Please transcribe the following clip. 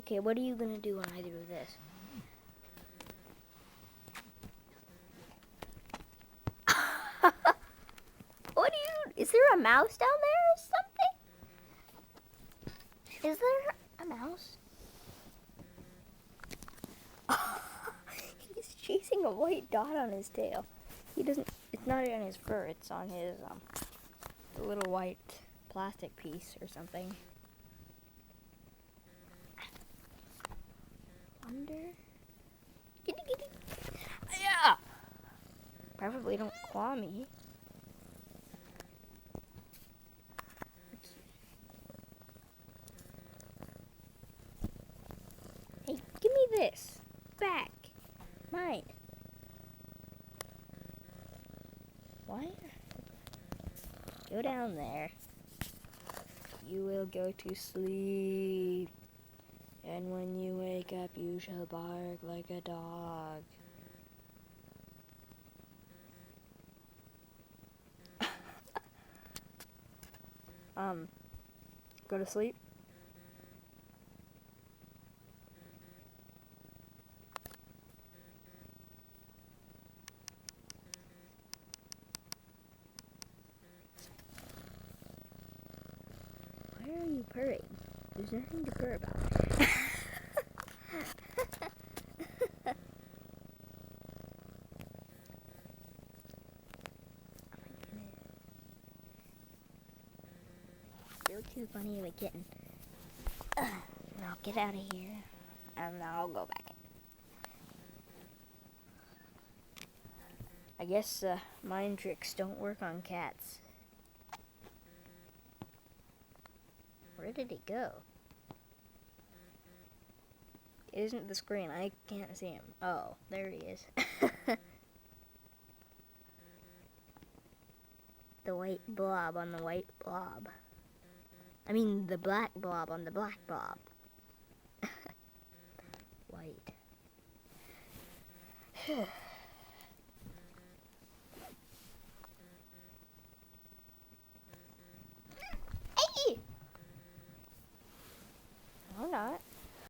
Okay, what are you gonna do when I do this? What do you... Is there a mouse down there or something? Is there a mouse? He's chasing a white dot on his tail. He doesn't... It's not on his fur. It's on his, the little white plastic piece or something. Wonder... Kitty, kitty. Yeah! Preferably don't claw me. Hey, give me this. Back. Mine. Why? Go down there. You will go to sleep. And when you wake up, you shall bark like a dog. Go to sleep. Why are you purring? There's nothing to purr about. You're too funny of a kitten. Now get out of here, and then I'll go back in. I guess mind tricks don't work on cats. Where did he go? It isn't the screen. I can't see him. Oh, there he is. The white blob on the white blob. I mean, the black blob on the black blob. White.